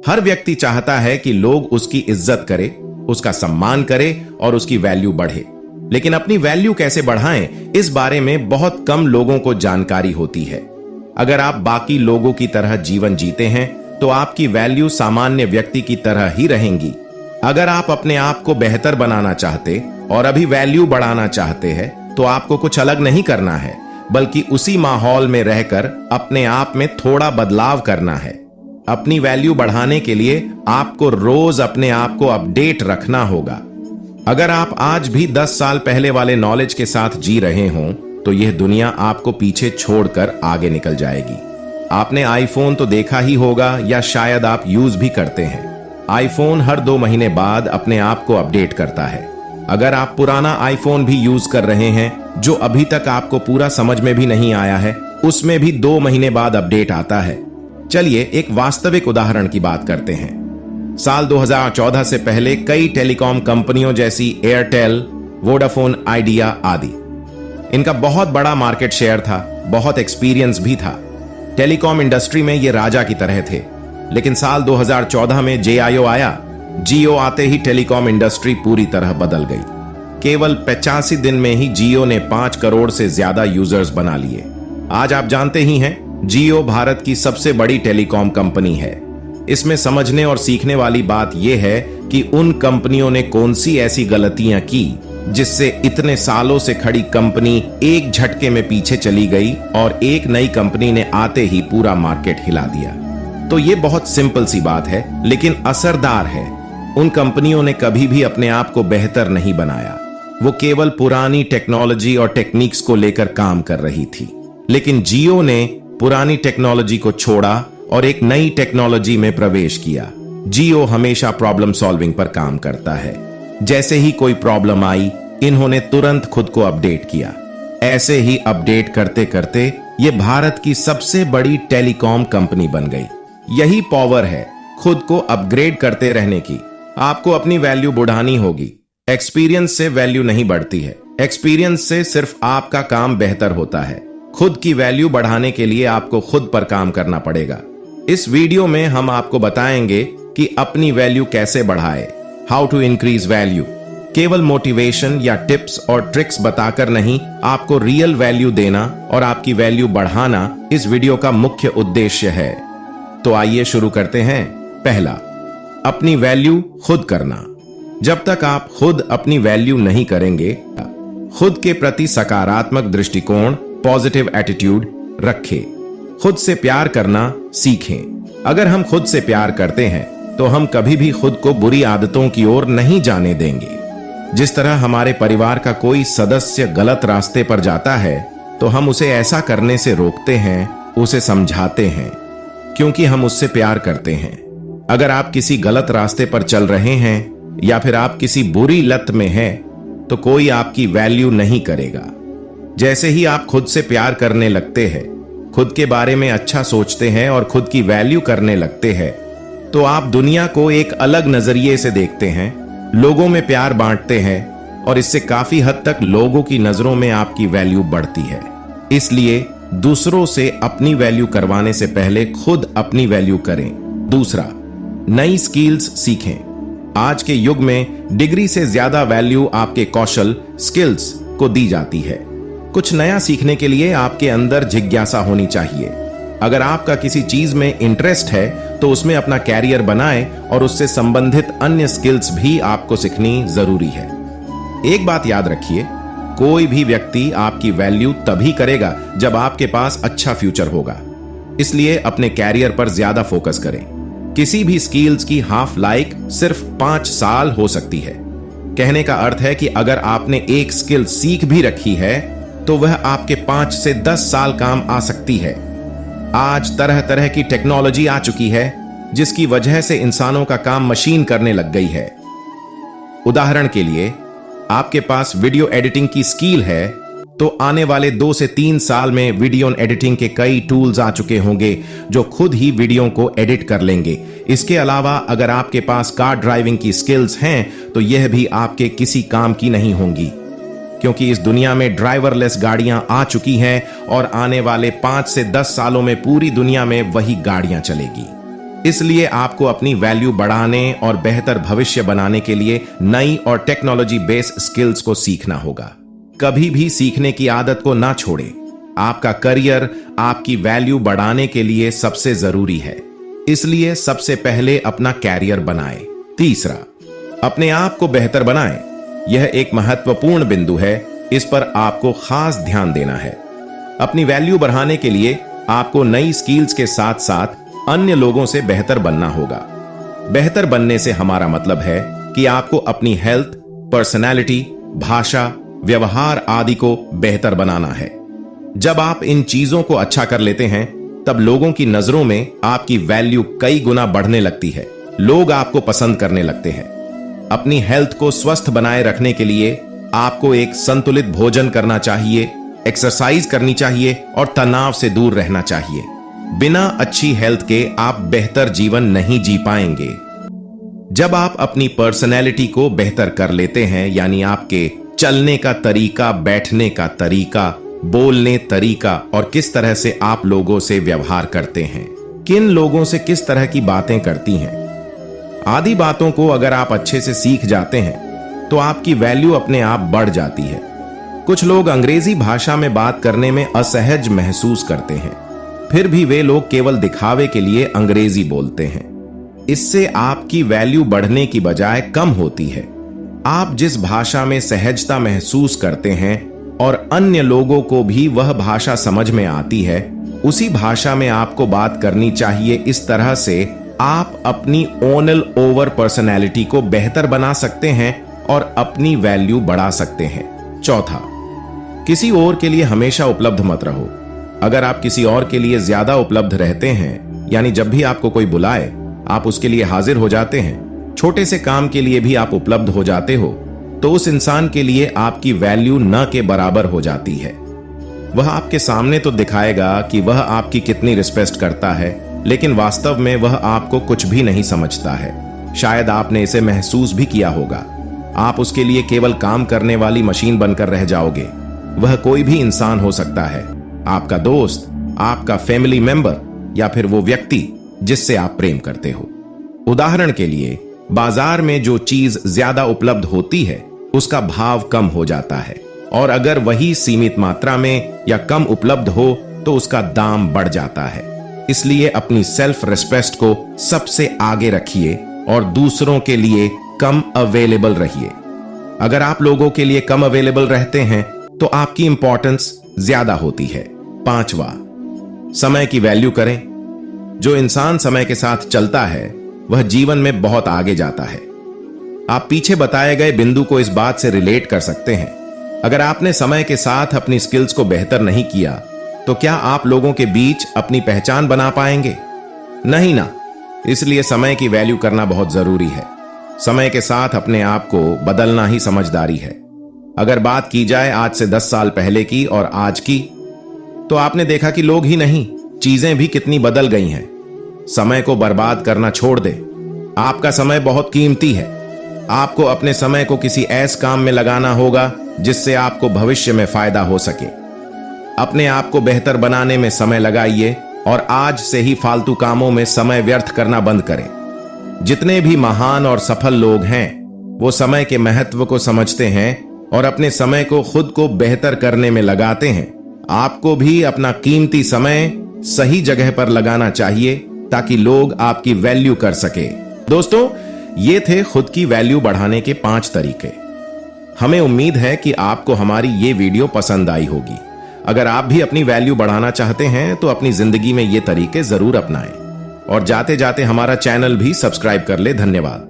हर व्यक्ति चाहता है कि लोग उसकी इज्जत करें, उसका सम्मान करें और उसकी वैल्यू बढ़े। लेकिन अपनी वैल्यू कैसे बढ़ाएं, इस बारे में बहुत कम लोगों को जानकारी होती है। अगर आप बाकी लोगों की तरह जीवन जीते हैं तो आपकी वैल्यू सामान्य व्यक्ति की तरह ही रहेंगी। अगर आप अपने आप को बेहतर बनाना चाहते और अभी वैल्यू बढ़ाना चाहते हैं तो आपको कुछ अलग नहीं करना है, बल्कि उसी माहौल में रहकर अपने आप में थोड़ा बदलाव करना है। अपनी वैल्यू बढ़ाने के लिए आपको रोज अपने आप को अपडेट रखना होगा। अगर आप आज भी 10 साल पहले वाले नॉलेज के साथ जी रहे हों तो यह दुनिया आपको पीछे छोड़कर आगे निकल जाएगी। आपने आईफोन तो देखा ही होगा या शायद आप यूज भी करते हैं। आईफोन हर 2 महीने बाद अपने आप को अपडेट करता है। अगर आप पुराना आईफोन भी यूज कर रहे हैं जो अभी तक आपको पूरा समझ में भी नहीं आया है, उसमें भी 2 महीने बाद अपडेट आता है। चलिए एक वास्तविक उदाहरण की बात करते हैं। साल 2014 से पहले कई टेलीकॉम कंपनियों जैसी एयरटेल, वोडाफोन आइडिया आदि, इनका बहुत बड़ा मार्केट शेयर था, बहुत एक्सपीरियंस भी था। टेलीकॉम इंडस्ट्री में ये राजा की तरह थे। लेकिन साल 2014 में जियो आया। जियो आते ही टेलीकॉम इंडस्ट्री पूरी तरह बदल गई। केवल 85 दिन में ही जियो ने 5 करोड़ से ज्यादा यूजर्स बना लिए। आज आप जानते ही हैं, जियो भारत की सबसे बड़ी टेलीकॉम कंपनी है। इसमें समझने और सीखने वाली बात यह है कि उन कंपनियों ने कौन सी ऐसी गलतियां की जिससे इतने सालों से खड़ी कंपनी एक झटके में पीछे चली गई और एक नई कंपनी ने आते ही पूरा मार्केट हिला दिया। तो ये बहुत सिंपल सी बात है, लेकिन असरदार है। उन कंपनियों ने कभी भी अपने आप को बेहतर नहीं बनाया। वो केवल पुरानी टेक्नोलॉजी और टेक्निक्स को लेकर काम कर रही थी। लेकिन जियो ने पुरानी टेक्नोलॉजी को छोड़ा और एक नई टेक्नोलॉजी में प्रवेश किया। जियो हमेशा प्रॉब्लम सॉल्विंग पर काम करता है। जैसे ही कोई प्रॉब्लम आई, इन्होंने तुरंत खुद को अपडेट किया। ऐसे ही अपडेट करते करते ये भारत की सबसे बड़ी टेलीकॉम कंपनी बन गई। यही पावर है खुद को अपग्रेड करते रहने की। आपको अपनी वैल्यू बढ़ानी होगी। एक्सपीरियंस से वैल्यू नहीं बढ़ती है, एक्सपीरियंस से सिर्फ आपका काम बेहतर होता है। खुद की वैल्यू बढ़ाने के लिए आपको खुद पर काम करना पड़ेगा। इस वीडियो में हम आपको बताएंगे कि अपनी वैल्यू कैसे बढ़ाए, हाउ टू इंक्रीज वैल्यू। केवल मोटिवेशन या टिप्स और ट्रिक्स बताकर नहीं, आपको रियल वैल्यू देना और आपकी वैल्यू बढ़ाना इस वीडियो का मुख्य उद्देश्य है। तो आइए शुरू करते हैं। पहला, अपनी वैल्यू खुद करना। जब तक आप खुद अपनी वैल्यू नहीं करेंगे, खुद के प्रति सकारात्मक दृष्टिकोण, पॉजिटिव एटीट्यूड रखें। खुद से प्यार करना सीखें। अगर हम खुद से प्यार करते हैं तो हम कभी भी खुद को बुरी आदतों की ओर नहीं जाने देंगे। जिस तरह हमारे परिवार का कोई सदस्य गलत रास्ते पर जाता है तो हम उसे ऐसा करने से रोकते हैं, उसे समझाते हैं, क्योंकि हम उससे प्यार करते हैं। अगर आप किसी गलत रास्ते पर चल रहे हैं या फिर आप किसी बुरी लत में हैं तो कोई आपकी वैल्यू नहीं करेगा। जैसे ही आप खुद से प्यार करने लगते हैं, खुद के बारे में अच्छा सोचते हैं और खुद की वैल्यू करने लगते हैं तो आप दुनिया को एक अलग नजरिए से देखते हैं, लोगों में प्यार बांटते हैं और इससे काफी हद तक लोगों की नजरों में आपकी वैल्यू बढ़ती है। इसलिए दूसरों से अपनी वैल्यू करवाने से पहले खुद अपनी वैल्यू करें। दूसरा, नई स्किल्स सीखें। आज के युग में डिग्री से ज्यादा वैल्यू आपके कौशल, स्किल्स को दी जाती है। कुछ नया सीखने के लिए आपके अंदर जिज्ञासा होनी चाहिए। अगर आपका किसी चीज में इंटरेस्ट है तो उसमें अपना कैरियर बनाएं और उससे संबंधित अन्य स्किल्स भी आपको सीखनी जरूरी है। एक बात याद रखिए, कोई भी व्यक्ति आपकी वैल्यू तभी करेगा जब आपके पास अच्छा फ्यूचर होगा। इसलिए अपने कैरियर पर ज्यादा फोकस करें। किसी भी स्किल्स की हाफ लाइफ सिर्फ 5 साल हो सकती है। कहने का अर्थ है कि अगर आपने एक स्किल सीख भी रखी है तो वह आपके 5 से 10 साल काम आ सकती है। आज तरह तरह की टेक्नोलॉजी आ चुकी है जिसकी वजह से इंसानों का काम मशीन करने लग गई है। उदाहरण के लिए, आपके पास वीडियो एडिटिंग की स्किल है तो आने वाले 2 से 3 साल में वीडियो एडिटिंग के कई टूल्स आ चुके होंगे जो खुद ही वीडियो को एडिट कर लेंगे। इसके अलावा अगर आपके पास कार ड्राइविंग की स्किल्स हैं तो यह भी आपके किसी काम की नहीं होंगी, क्योंकि इस दुनिया में ड्राइवरलेस गाड़ियां आ चुकी हैं और आने वाले 5 से 10 सालों में पूरी दुनिया में वही गाड़ियां चलेगी। इसलिए आपको अपनी वैल्यू बढ़ाने और बेहतर भविष्य बनाने के लिए नई और टेक्नोलॉजी बेस्ड स्किल्स को सीखना होगा। कभी भी सीखने की आदत को ना छोड़ें। आपका करियर आपकी वैल्यू बढ़ाने के लिए सबसे जरूरी है, इसलिए सबसे पहले अपना कैरियर बनाएं। तीसरा, अपने आप को बेहतर बनाएं। यह एक महत्वपूर्ण बिंदु है, इस पर आपको खास ध्यान देना है। अपनी वैल्यू बढ़ाने के लिए आपको नई स्किल्स के साथ साथ अन्य लोगों से बेहतर बनना होगा। बेहतर बनने से हमारा मतलब है कि आपको अपनी हेल्थ, पर्सनालिटी, भाषा, व्यवहार आदि को बेहतर बनाना है। जब आप इन चीजों को अच्छा कर लेते हैं, तब लोगों की नजरों में आपकी वैल्यू कई गुना बढ़ने लगती है। लोग आपको पसंद करने लगते हैं। अपनी हेल्थ को स्वस्थ बनाए रखने के लिए आपको एक संतुलित भोजन करना चाहिए, एक्सरसाइज करनी चाहिए और तनाव से दूर रहना चाहिए। बिना अच्छी हेल्थ के आप बेहतर जीवन नहीं जी पाएंगे। जब आप अपनी पर्सनैलिटी को बेहतर कर लेते हैं, यानी आपके चलने का तरीका, बैठने का तरीका, बोलने तरीका और किस तरह से आप लोगों से व्यवहार करते हैं, किन लोगों से किस तरह की बातें करती हैं, आदि बातों को अगर आप अच्छे से सीख जाते हैं तो आपकी वैल्यू अपने आप बढ़ जाती है। कुछ लोग अंग्रेजी भाषा में बात करने में असहज महसूस करते हैं, फिर भी वे लोग केवल दिखावे के लिए अंग्रेजी बोलते हैं। इससे आपकी वैल्यू बढ़ने की बजाय कम होती है। आप जिस भाषा में सहजता महसूस करते हैं और अन्य लोगों को भी वह भाषा समझ में आती है, उसी भाषा में आपको बात करनी चाहिए। इस तरह से आप अपनी ओनल ओवर पर्सनैलिटी को बेहतर बना सकते हैं और अपनी वैल्यू बढ़ा सकते हैं। चौथा, किसी और के लिए हमेशा उपलब्ध मत रहो। अगर आप किसी और के लिए ज्यादा उपलब्ध रहते हैं, यानी जब भी आपको कोई बुलाए आप उसके लिए हाजिर हो जाते हैं, छोटे से काम के लिए भी आप उपलब्ध हो जाते हो, तो उस इंसान के लिए आपकी वैल्यू न के बराबर हो जाती है। वह आपके सामने तो दिखाएगा कि वह आपकी कितनी रिस्पेक्ट करता है, लेकिन वास्तव में वह आपको कुछ भी नहीं समझता है। शायद आपने इसे महसूस भी किया होगा। आप उसके लिए केवल काम करने वाली मशीन बनकर रह जाओगे। वह कोई भी इंसान हो सकता है, आपका दोस्त, आपका फैमिली मेंबर या फिर वो व्यक्ति जिससे आप प्रेम करते हो। उदाहरण के लिए, बाजार में जो चीज ज्यादा उपलब्ध होती है उसका भाव कम हो जाता है, और अगर वही सीमित मात्रा में या कम उपलब्ध हो तो उसका दाम बढ़ जाता है। इसलिए अपनी सेल्फ रिस्पेक्ट को सबसे आगे रखिए और दूसरों के लिए कम अवेलेबल रहिए। अगर आप लोगों के लिए कम अवेलेबल रहते हैं तो आपकी इंपॉर्टेंस ज्यादा होती है। पांचवा, समय की वैल्यू करें। जो इंसान समय के साथ चलता है वह जीवन में बहुत आगे जाता है। आप पीछे बताए गए बिंदु को इस बात से रिलेट कर सकते हैं। अगर आपने समय के साथ अपनी स्किल्स को बेहतर नहीं किया तो क्या आप लोगों के बीच अपनी पहचान बना पाएंगे? नहीं ना। इसलिए समय की वैल्यू करना बहुत जरूरी है। समय के साथ अपने आप को बदलना ही समझदारी है। अगर बात की जाए आज से 10 साल पहले की और आज की, तो आपने देखा कि लोग ही नहीं, चीजें भी कितनी बदल गई हैं। समय को बर्बाद करना छोड़ दे। आपका समय बहुत कीमती है। आपको अपने समय को किसी ऐसे काम में लगाना होगा जिससे आपको भविष्य में फायदा हो सके। अपने आप को बेहतर बनाने में समय लगाइए और आज से ही फालतू कामों में समय व्यर्थ करना बंद करें। जितने भी महान और सफल लोग हैं वो समय के महत्व को समझते हैं और अपने समय को खुद को बेहतर करने में लगाते हैं। आपको भी अपना कीमती समय सही जगह पर लगाना चाहिए ताकि लोग आपकी वैल्यू कर सके। दोस्तों, ये थे खुद की वैल्यू बढ़ाने के 5 तरीके। हमें उम्मीद है कि आपको हमारी ये वीडियो पसंद आई होगी। अगर आप भी अपनी वैल्यू बढ़ाना चाहते हैं तो अपनी जिंदगी में ये तरीके जरूर अपनाएं और जाते जाते हमारा चैनल भी सब्सक्राइब कर ले। धन्यवाद।